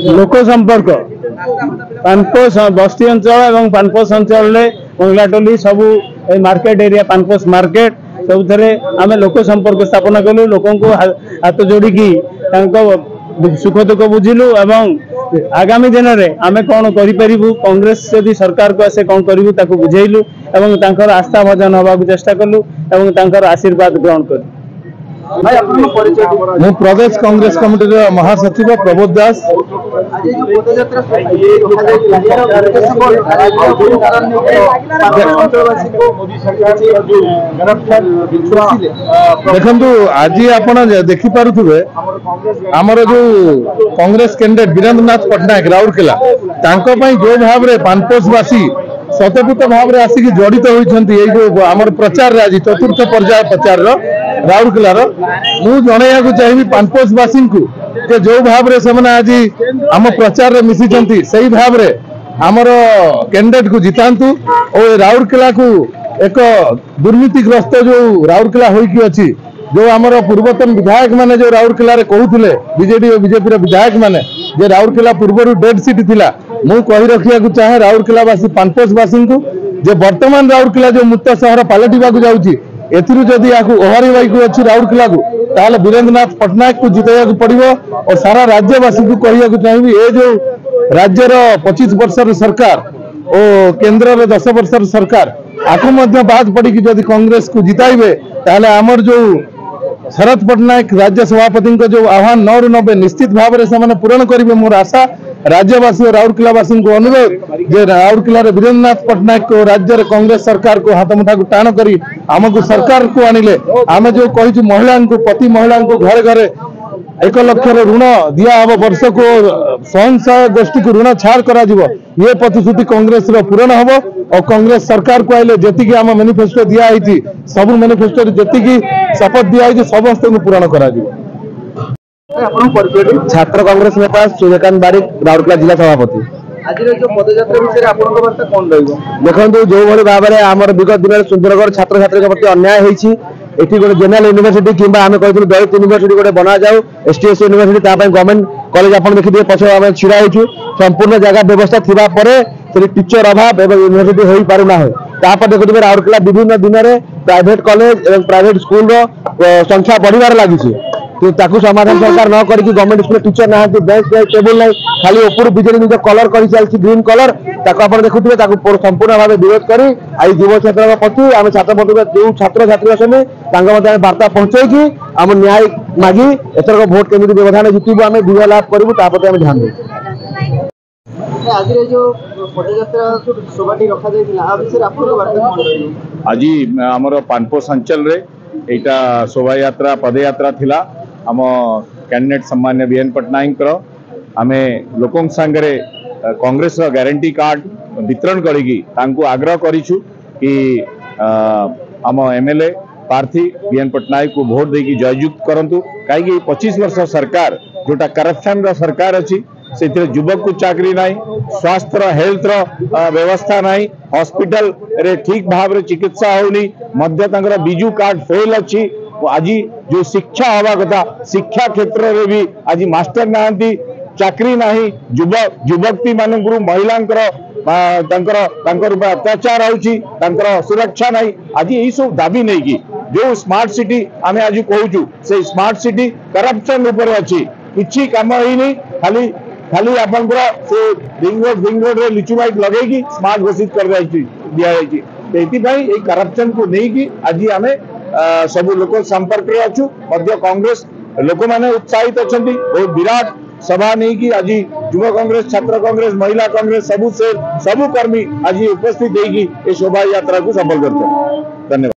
लोक संपर्क पानपोष बस्ती अंचल और पानपोष अंचल मंगलाटोली सबू मार्केट एरिया पानपोष मार्केट सब आम लोक संपर्क स्थापन कलु लोक हाथ जोड़ी सुख दुख बुझिलु एवं आगामी दिन में आम कौन करूँ कांग्रेस यदि सरकार को आसे कौन करूँ बुझेलु एवं आस्था भजन हवा चेष्टा कलु एवं आशीर्वाद ग्रहण कलु। मु प्रदेश कांग्रेस कमिटी महासचिव प्रबोध दास। देखु आज आप देखिपे आमर जो कांग्रेस कैंडिडेट वीरेंद्रनाथ पट्टनायक राउरकेला जो भाव में पानपोषवासी स्वतंत्र भाव में आसिक जड़ित होती आम प्रचार आज चतुर्थ पर्याय प्रचार राउरकेलार मु जनइया चाहिए पानपोषवासी को जो भाव में आज आम प्रचार मिशिंट से भाव में आमर कैंडिडेट को जितांतु और राउरकेला को एक दुर्नीतिग्रस्त जो राउरकेला होगी जो आमर पूर्वतन विधायक माने जो राउरकेला कहते बीजेडी और बीजेपी विधायक माने जे राउरकेला पूर्व डेड सीट थिला मु कही रखिया चाहे राउरकेलावासी पानपोषवासी को जे वर्तमान राउरकेला जो मुक्त सहर पलटिबा जाऊँगी एथिरु जदि याकू ओहारी बाई को अच्छी राउरकेला को ताले वीरेंद्रनाथ पट्टनायक को जिताया पड़ो और सारा राज्यवासी को कहना चाहिए ये जो राज्यर 25 वर्षर सरकार और केंद्र में 10 वर्षर सरकार आपको बाद पड़ी जदि कांग्रेस को जिताइबे ताले आमर जो शरद पट्टनायक राज्य सभापति जो आह्वान 9 ରୁ 90 निश्चित भाव में पूरण करेंगे। मोर आशा राज्यवासी और राउरकेलावासी को अनुरोध जे राउरकेला वीरेंद्रनाथ पट्टनायक को राज्य कांग्रेस सरकार को हाथ मुठा को टाण करी आमको सरकार को आनिले आम जो कही महिला को प्रति महिला को घरे घरे 1 लाख ऋण दिया वर्ष को स्वयं सहायक गोष्ठी को ऋण छाड़ करा ये प्रतिश्रुति कांग्रेस पूरण हम और कांग्रेस सरकार को आइले जी आम मैनिफेस्टो दिखाई सब मैनिफेस्टो जी शपथ दिखाई समस्त को पूरण करा छात्र कांग्रेस नेता सूर्यकांत बारिक राउरकेला जिला सभापति। आज जो पदयात्रा विषय आपन वार्ता कौन देखो जो भाई भाव में आम विगत दिन में सुंदरगढ़ छात्र छात्री प्रति अन्याय होती गोटे जनरल यूनिवर्सिटी कि आम कहूँ दलित यूनिवर्सिटी गोटे बना जाऊ एसटीएस यूनिवर्सिटी गवर्नमेंट कॉलेज आप देखिए पछ आम छिड़ा हो संपूर्ण जगह व्यवस्था थी टीचर अभाव एवं यूनिवर्सिटी हो पारना है देखुए राउरकेला विभिन्न दिन में प्राइवेट कॉलेज और प्राइवेट स्कूल संख्या बढ़िबार लगी ताकू समाधान सरकार न करके गवर्नमेंट स्कूल टीचर ना बेंच टेबुल ना खाली ऊपर बीजेडी निज कलर कर चलती ग्रीन कलर देखुए संपूर्ण भाव विरोध कर आई युव छात्र प्रति आम छात्र जो छात्र छात्री अच्छे वार्ता पहुंचे आम न्याय मागी एथर भोट केमी व्यवधान जितबू आम विजय लाभ करूँ तापते आम ध्यान दें। आज जो पदयात्रा शोभाटी आज आमर पानपोष अंचल एटा शोभा यात्रा पदयात्रा थिला आम कैंडिडेट सम्मान्य बीएन पट्टनायक आमे लोकों सांगरे कांग्रेस गारंटी कार्ड वितरण करी आग्रह करिछु कि आम एमएलए प्रार्थी बीएन पट्टनायक को भोट देकी जययुक्त करंतु कहीं 25 वर्ष सरकार जोटा करप्शन सरकार अच्छी से युवक को चाकरी ना स्वास्थ्य हेल्थ व्यवस्था ना हॉस्पिटल रे ठीक भाव चिकित्सा होनी बिजू कार्ड फेल अच्छी आज जो शिक्षा हवा कथा शिक्षा क्षेत्र में भी आज मास्टर ना चाकरी ना युवती मान महिला अत्याचार हो सुरक्षा ना आज यही सब दाबी नहीं कि जो स्मार्ट सिटी आम आज कहूँ से स्मार्ट सिटी करप्शन अच्छी किसी कम ही खाली खाली आपंकर से रिंग रोड रे लिचु लाइट लगे स्मार्ट घोषित कर दिखाई करप्शन को नहीं आज आम सब लोक संपर्क में अच्छु कांग्रेस लोक मैंने उत्साहित अच्छा बहुत विराट सभा नहीं कि आज युवा कांग्रेस छात्र कांग्रेस महिला कांग्रेस सबू कर्मी आज उपस्थित होगी शोभा यात्रा को सफल करते हैं। धन्यवाद।